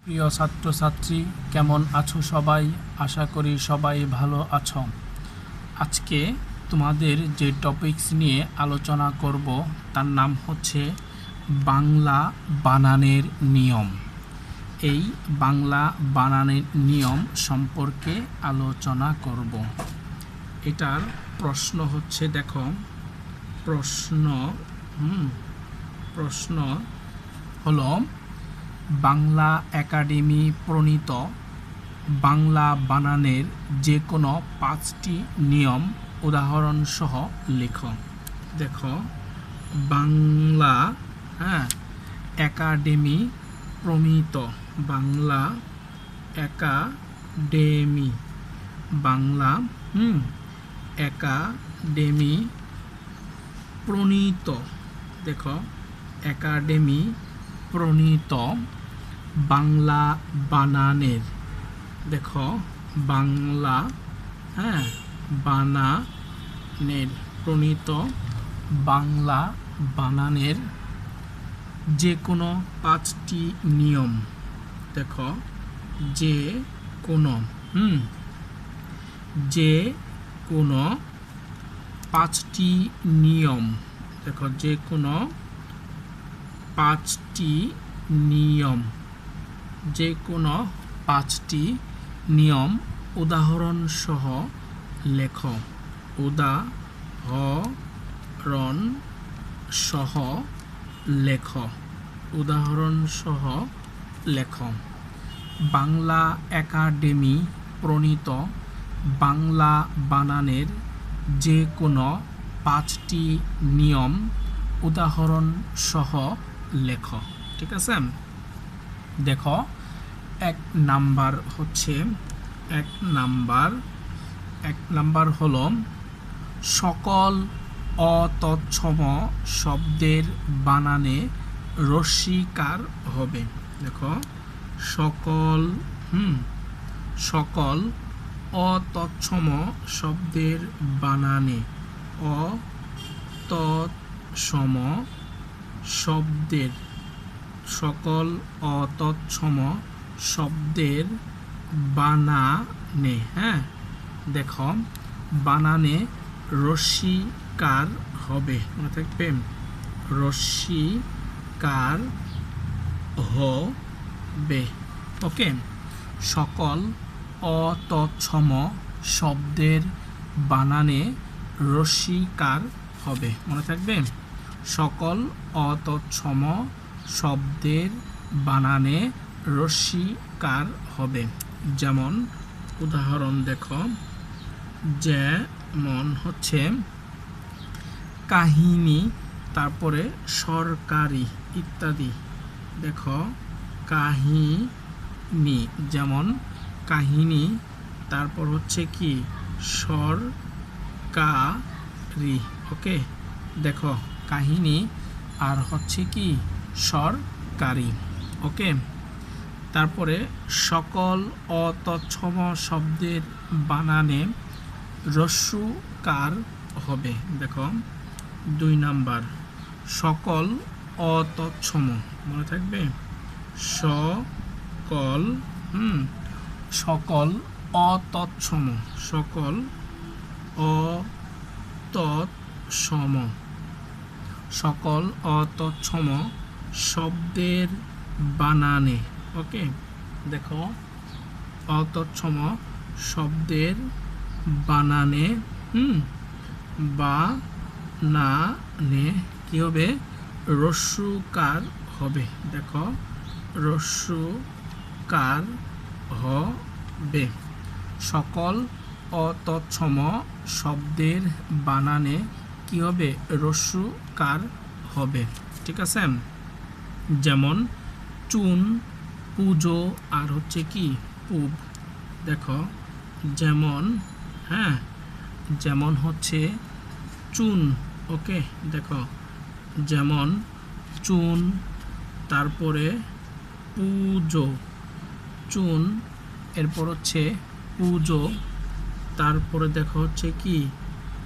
প্রিয় ছাত্রছাত্রী, কেমন আছো সবাই? আশা করি সবাই ভালো আছো। আজকে তোমাদের যে টপিকস নিয়ে আলোচনা করব তার নাম হচ্ছে বাংলা বানানের নিয়ম। এই বাংলা বানানের নিয়ম সম্পর্কে আলোচনা করব। এটার প্রশ্ন হচ্ছে, দেখো প্রশ্ন হলো, বাংলা একাডেমি প্রণীত বাংলা বানানের যে কোনো 5টি নিয়ম উদাহরণসহ লেখো। দেখো, বাংলা একাডেমি প্রণীত বাংলা একাডেমি একাডেমি প্রণীত, দেখো, একাডেমি প্রণীত বাংলা বানানের, দেখো, বাংলা বানানের প্রণীত বাংলা বানানের যে কোনো 5টি নিয়ম, দেখো, যে কোনো 5টি নিয়ম, দেখো, যে কোনো 5টি নিয়ম, যে কোনো 5টি নিয়ম উদাহরণ সহ লেখো। উদাহরণ সহ লেখো। উদাহরণ সহ লেখো। বাংলা একাডেমি প্রণীত বাংলা বানানের যে কোনো 5টি নিয়ম উদাহরণ সহ লেখো। ঠিক আছে? দেখো, এক নাম্বার হলো, সকল অতৎসম শব্দের বানানে রস্যিকার হবে। দেখো, সকল অতৎসম শব্দের বানানে, সকল অতৎসম শব্দের বানানে, দেখো, বানানে রস্যিকার হবে। মনে থাকবে, রস্যিকার হবে। ওকে, সকল অতৎসম শব্দের বানানে রস্যিকার হবে। মনে থাকবে, সকল অতৎসম শব্দের বানানে রস্যিকার হবে। যেমন উদাহরণ দেখো, যেমন হচ্ছে কাহিনী, তারপরে সরকারি ইত্যাদি। দেখো, কাহিনী, যেমন কাহিনী, তারপর হচ্ছে কি সরকারি। ওকে, দেখো, কাহিনী আর হচ্ছে কি সরকারি। ওকে, তারপরে সকল অতৎসম শব্দের বানানে রস্যকার হবে। দেখো, 2 নাম্বার, সকল অতৎসম, মনে থাকবে, সকল অতৎসম, সকল অতৎসম, সকল অতৎসম শব্দের বানানে। ওকে, দেখো, অতৎসম শব্দের বানানে কি হবে? রস্যকার হবে। দেখো, রস্যকার হবে। সকল অতৎসম শব্দের বানানে কি হবে? রস্যকার হবে। ঠিক আছে? যেমন চুন, পুজো আর হচ্ছে কি পূব। দেখো, যেমন হচ্ছে চুন। ওকে, দেখো, যেমন চুন, তারপরে পুজো, চুন, এরপর হচ্ছে পুজো, তারপরে দেখো হচ্ছে কি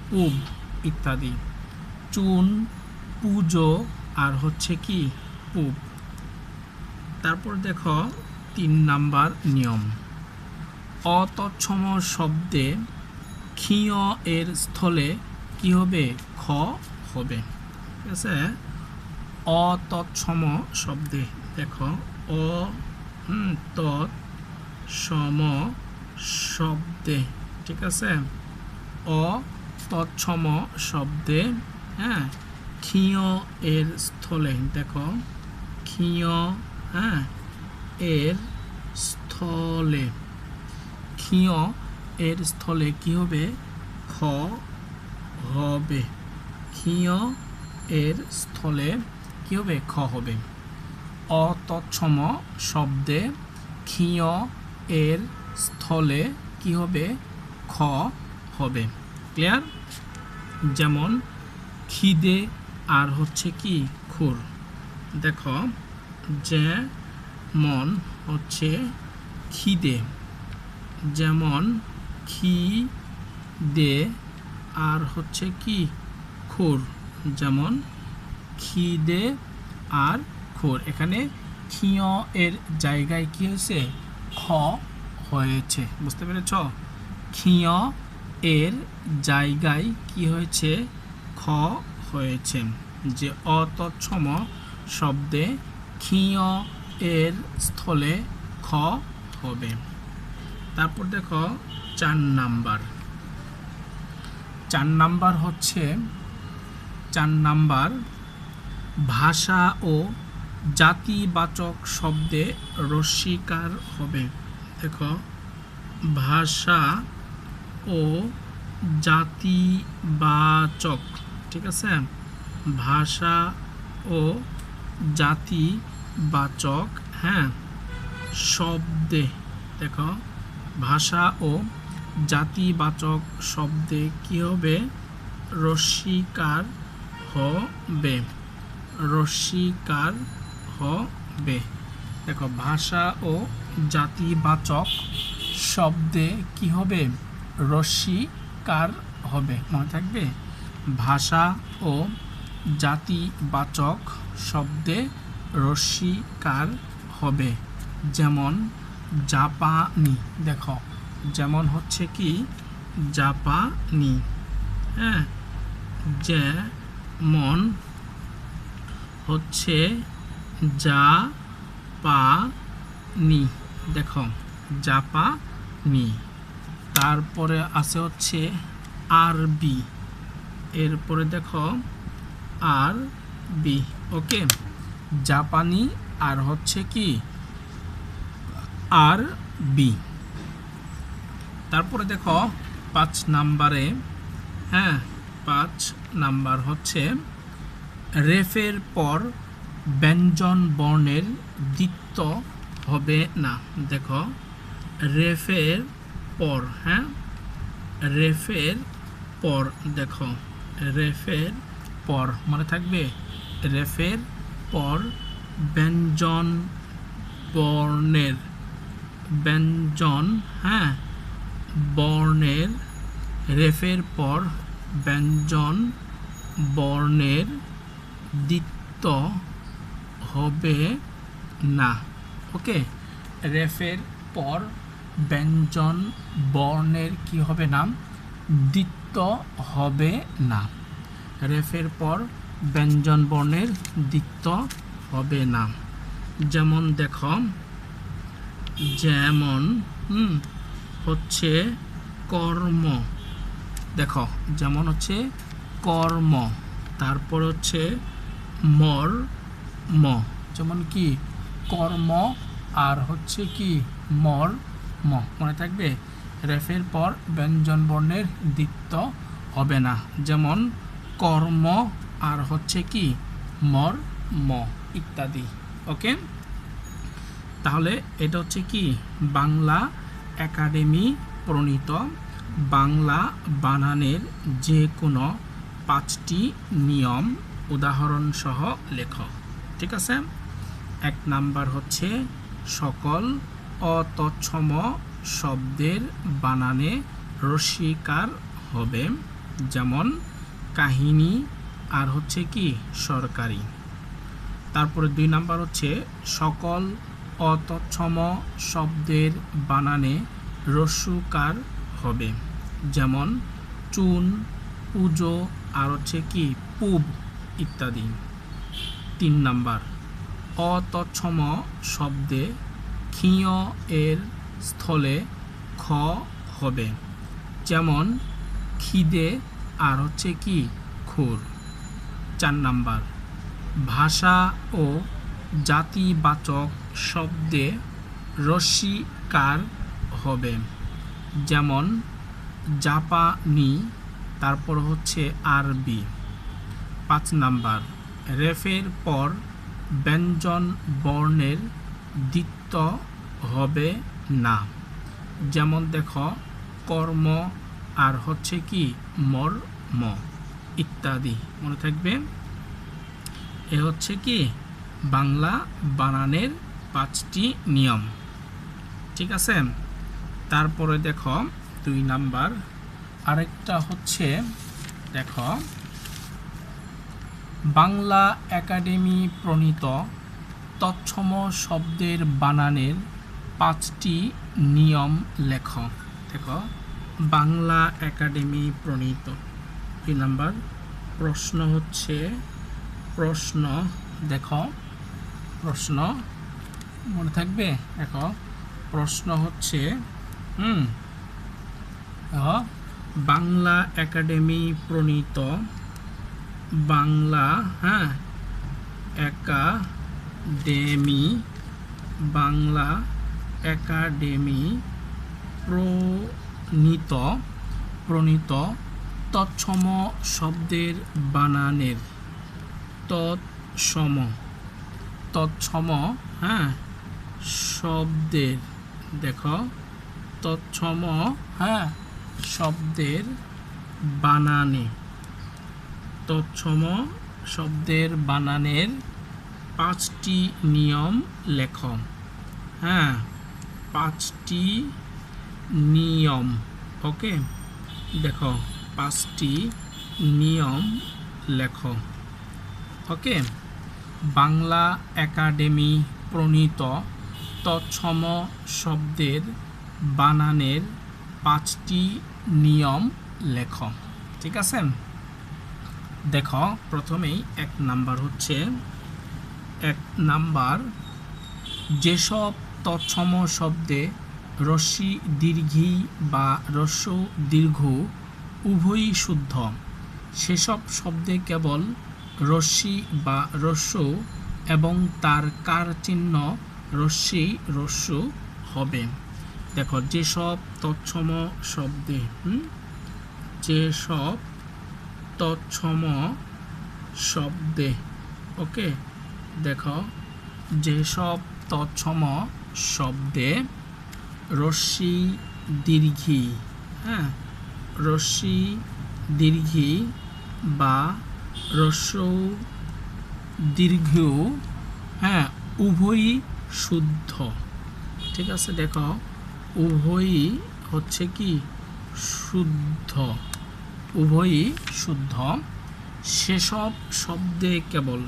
পূব ইত্যাদি। চুন, পুজো আর হচ্ছে কি পূব। তারপর দেখো 3 নাম্বার নিয়ম, অতৎসম শব্দে ক্ষীয় এর স্থলে কি হবে? খ হবে। ঠিক আছে, অতৎসম শব্দে দেখো তৎসম শব্দে, ঠিক আছে, অতৎসম শব্দে হ্যাঁ ক্ষীয় এর স্থলে, দেখো ক্ষীয় এর স্থলে, ক্ষীয় এর স্থলে কি হবে? খ হবে। ক্ষীয় এর স্থলে কি হবে? খ হবে। অতৎসম শব্দে ক্ষীয় এর স্থলে কি হবে? খ হবে। ক্লিয়ার? যেমন খিদে আর হচ্ছে কি? খুর। দেখো যেমন হচ্ছে খিদে, যেমন খিদে আর হচ্ছে কি? খুর। যেমন খিদে আর খুর। এখানে ক্ষীয় এর জায়গায় কি হয়েছে? খ হয়েছে। বুঝতে পেরেছ? ক্ষীয় এর জায়গায় কি হয়েছে? খ হয়েছে। যে অতৎসম শব্দে ক্ষীয় এর স্থলে খ হবে। তারপর দেখো 4 নাম্বার। 4 নাম্বার হচ্ছে 4 নাম্বার, ভাষা ও জাতিবাচক শব্দে রস্যিকার হবে। দেখো ভাষা ও জাতিবাচক, ঠিক আছে, ভাষা ও জাতিবাচক শব্দে, দেখো ভাষা ও জাতিবাচক শব্দে কি হবে? রস্যিকার হবে। রস্যিকার হবে। দেখো ভাষা ও জাতিবাচক শব্দে কি হবে? রস্যিকার হবে। মনে থাকবে? ভাষা ও জাতিবাচক শব্দে রস্যিকার হবে। যেমন জাপানি, দেখো যেমন হচ্ছে কি? জাপানি, যেমন হচ্ছে জাপানি, দেখো জাপানি। তারপরে আছে হচ্ছে আরবি, এরপরে দেখো আরবি। ওকে, জাপানি আর হচ্ছে কি? আরবি। তারপরে দেখো 5 নাম্বারে 5 নাম্বার হচ্ছে রেফের পর ব্যঞ্জন বর্ণের দ্বিত্ব হবে না। দেখো রেফের পর, রেফের পর, দেখো রেফের পর, মনে থাকবে? রেফের পর ব্যঞ্জন বর্ণের, ব্যঞ্জন বর্ণের, রেফের পর ব্যঞ্জন বর্ণের দ্বিত্ব হবে না। ওকে, রেফের পর ব্যঞ্জন বর্ণের কি হবে না? দ্বিত্ব হবে না। রেফের পর ব্যঞ্জন বর্ণের দ্বিত্ব হবে না। যেমন দেখো, যেমন হচ্ছে কর্ম, দেখো যেমন হচ্ছে কর্ম। তারপর হচ্ছে মর্ম, যেমন কি? কর্ম আর হচ্ছে কি? মর্ম। মনে থাকবে? রেফের পর ব্যঞ্জন বর্ণের দ্বিত্ব হবে না। যেমন কর্ম আর হচ্ছে কি? মর্ম ইত্যাদি। ওকে, তাহলে এটা হচ্ছে কি? বাংলা একাডেমি প্রণীত বাংলা বানানের যে কোনো 5টি নিয়ম উদাহরণ সহ লেখো। ঠিক আছে? 1 নাম্বার হচ্ছে সকল অতৎসম শব্দের বানানে রস্যিকার হবে। যেমন কাহিনী আর হচ্ছে কি? সরকারি। তারপরে 2 নাম্বার হচ্ছে সকল অতৎসম শব্দের বানানে রস্যকার হবে, যেমন চুন, পুজো, আর হচ্ছে কি পূব ইত্যাদি। 3 নাম্বার, অতৎসম শব্দে ক্ষীয় এর স্থলে খ হবে, যেমন খিদে আর হচ্ছে কি খুর। 4 নাম্বার, ভাষা ও জাতিবাচক শব্দে রস্যিকার হবে, যেমন জাপানি, তারপর হচ্ছে আরবি। 5 নাম্বার, রেফের পর ব্যঞ্জন বর্ণের দ্বিত্ব হবে না, যেমন দেখো কর্ম আর হচ্ছে কি মর্ম ইত্যাদি। মনে থাকবে, এ হচ্ছে কি বাংলা বানানের 5টি নিয়ম। ঠিক আছে, তারপরে দেখো 2 নাম্বার, আরেকটা হচ্ছে দেখো বাংলা একাডেমি প্রণীত তৎসম শব্দের বানানের 5টি নিয়ম লেখ। দেখো বাংলা একাডেমি প্রণীত 2 নাম্বার, প্রশ্ন হচ্ছে প্রশ্ন, দেখো প্রশ্ন মনে থাকবে, দেখো প্রশ্ন হচ্ছে বাংলা একাডেমি প্রণীত বাংলা একাডেমি বাংলা একাডেমি প্রণীত তৎসম শব্দের বানানের তৎসম শব্দের, দেখো তৎসম শব্দের বানানে, তৎসম শব্দের বানানের 5টি নিয়ম লেখ। 5টি নিয়ম, ওকে, দেখো 5টি নিয়ম লেখ। ওকে, বাংলা একাডেমি প্রণীত তৎসম শব্দের বানানের 5টি নিয়ম লেখ। ঠিক আছে, দেখো প্রথমেই 1 নাম্বার হচ্ছে, 1 নাম্বার, যেসব তৎসম শব্দে রস্যি দীর্ঘী বা রস্য দীর্ঘ উভয়ই শুদ্ধ, সেসব শব্দে কেবল রস্যি বা রস্য এবং তার কার চিহ্ন রস্যি রস্য হবে। দেখো যেসব তৎসম শব্দে যেসব তৎসম শব্দে, ওকে, দেখো যেসব তৎসম শব্দে রস্যি দীর্ঘী রস্যি দীর্ঘী বা রস্য দীর্ঘ উভয়ই শুদ্ধ। ঠিক আছে, দেখো উভয়ই হচ্ছে কি শুদ্ধ, উভয়ই শুদ্ধ, সেসব শব্দে কেবল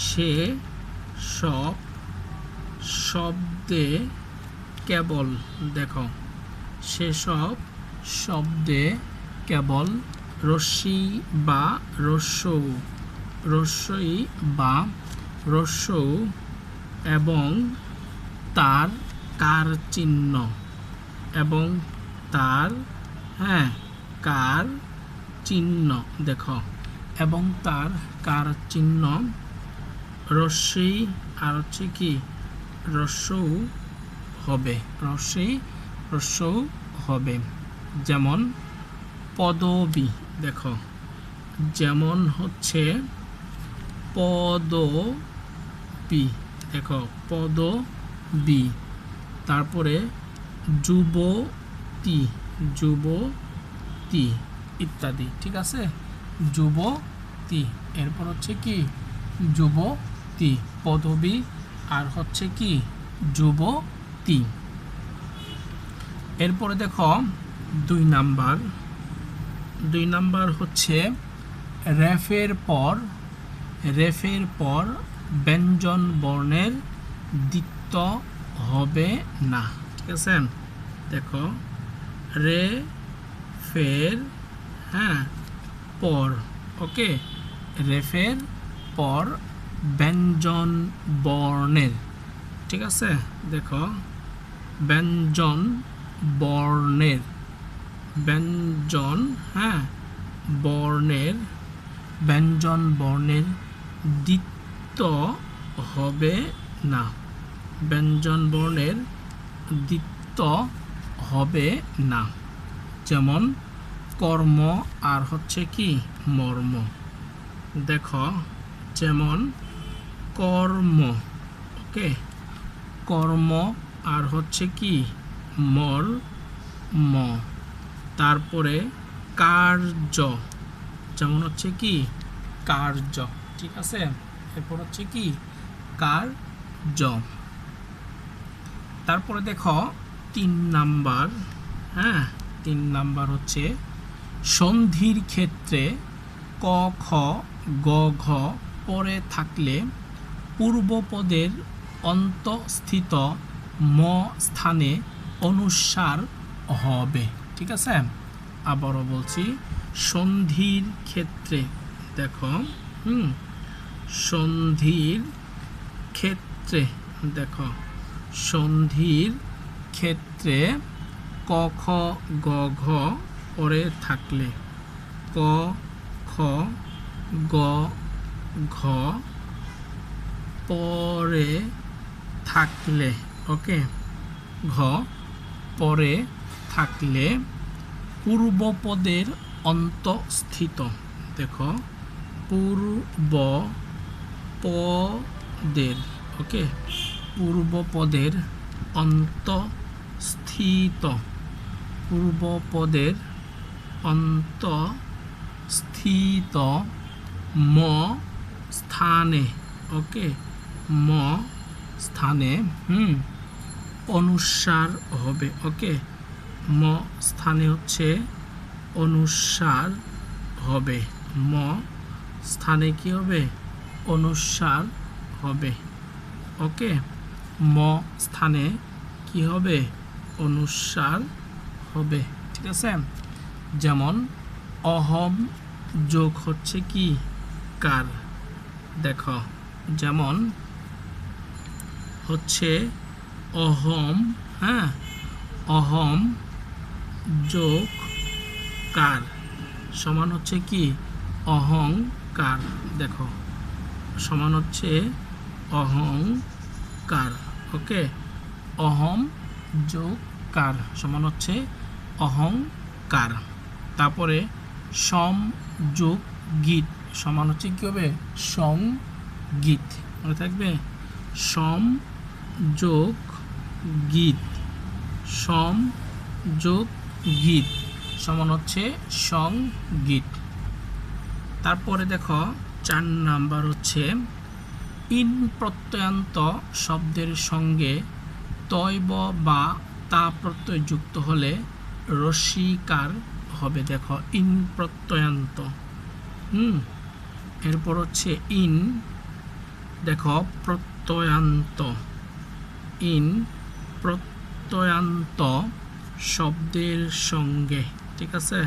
সেসব শব্দে কেবল, দেখো সেসব শব্দে কেবল রস্যি বা রস্য, রস্যই বা রস্য এবং তার কার চিহ্ন, এবং তার কার চিহ্ন, দেখো এবং তার কার চিহ্ন রস্যই আর হচ্ছে কি রস্যও হবে, রস্যই রস্যও হবে। যেমন পদবী, দেখো যেমন হচ্ছে পদবী, দেখো পদবী, তারপরে যুবতী, যুবতী ইত্যাদি। ঠিক আছে, যুবতী, এরপর হচ্ছে কি যুবতী, পদবী আর হচ্ছে কি যুবতী। এরপরে দেখো 2 নাম্বার, 2 নাম্বার হচ্ছে রেফের পর ব্যঞ্জন বর্ণের দ্বিত্ব দ্বিত্ব হবে না। ঠিক আছে, দেখো রে ফের পর, ওকে, রেফের পর ব্যঞ্জন বর্ণের। ঠিক আছে, দেখো ব্যঞ্জন বর্ণের, ব্যঞ্জন বর্ণের, ব্যঞ্জন বর্ণের দ্বিত্ব হবে না, ব্যঞ্জন বর্ণের দ্বিত্ব হবে না। যেমন কর্ম আর হচ্ছে কি মর্ম, দেখো যেমন কর্ম, ওকে, কর্ম আর হচ্ছে কি মর্ম। তারপরে কার্য, যেমন হচ্ছে কি কার্য। ঠিক আছে, এরপর হচ্ছে কি কার্য। তারপরে দেখো 3 নাম্বার, 3 নাম্বার হচ্ছে সন্ধির ক্ষেত্রে ক খ গ ঘ পরে থাকলে পূর্বপদের অন্তঃস্থিত ম স্থানে অনুস্বার হবে। ঠিক আছে, আবারও বলছি, সন্ধির ক্ষেত্রে দেখো সন্ধির ক্ষেত্রে, দেখো সন্ধির ক্ষেত্রে ক খ গ ঘ পরে থাকলে, ক খ গ ঘ পরে থাকলে, ওকে, ঘ পরে থাকলে পূর্বপদের অন্তঃস্থিত, দেখো পূর্বপদের, ওকে, পূর্বপদের অন্তঃস্থিত, পূর্বপদের অন্তঃস্থিত ম স্থানে, ওকে, ম স্থানে অনুস্বার হবে। ওকে, ম স্থানে হচ্ছে অনুস্বার হবে, ম স্থানে কি হবে অনুস্বার হবে। ওকে, ম স্থানে কি হবে অনুস্বার হবে। ঠিক আছে, যেমন অহম যোগ হচ্ছে কি কার, দেখো যেমন হচ্ছে অহম, অহম যোগ কার সমান হচ্ছে কি অহংকার, দেখো সমান হচ্ছে অহংকার। ওকে, অহম যোগ কার সমান হচ্ছে অহংকার। তারপরে সম যোগ গীত সমান হচ্ছে কি হবে সংগীত, মনে থাকবে, সম যোগ গীত, সম যোগ গীত সমান হচ্ছে সংগীত। তারপরে দেখো 4 নাম্বার হচ্ছে ইন প্রত্যয়ান্ত শব্দের সঙ্গে তৈব বা তা প্রত্যয় যুক্ত হলে রস্যিকার হবে। দেখো ইন প্রত্যয়ান্ত, এরপর হচ্ছে ইন, দেখো প্রত্যয়ান্ত, ইন প্রত্যয়ান্ত শব্দের সঙ্গে, ঠিক আছে,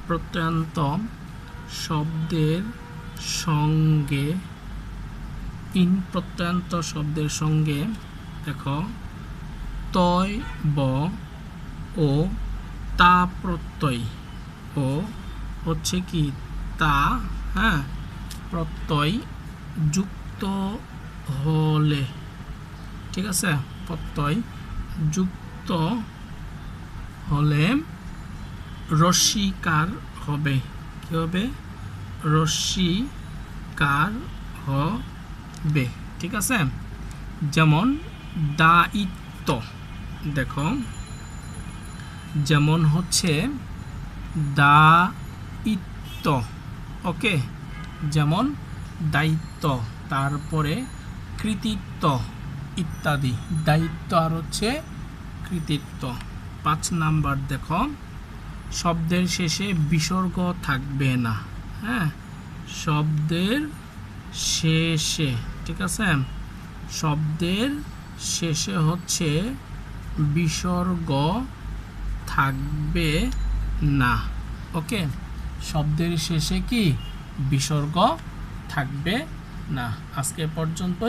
প্রত্যয়ান্ত শব্দের সঙ্গে, ইন প্রত্যয়ান্ত শব্দের সঙ্গে দেখো তয় ব ও তা প্রত্যয় ও হচ্ছে কি তা প্রত্যয় যুক্ত হলে, ঠিক আছে, প্রত্যয় যুক্ত হলে রস্যিকার হবে। কি হবে? রস্যিকার হবে। ঠিক আছে, যেমন দায়িত্ব, দেখো যেমন হচ্ছে দায়িত্ব, ওকে, যেমন দায়িত্ব, তারপরে কৃতিত্ব ইত্যাদি, দায়িত্ব আর হচ্ছে কৃতিত্ব। 5 নাম্বার দেখো শব্দের শেষে বিসর্গ থাকবে না, শব্দের শেষে, ঠিক আছে, শব্দের শেষে হচ্ছে বিসর্গ থাকবে না। ওকে, শব্দের শেষে কি বিসর্গ থাকবে না। আজকে পর্যন্তই।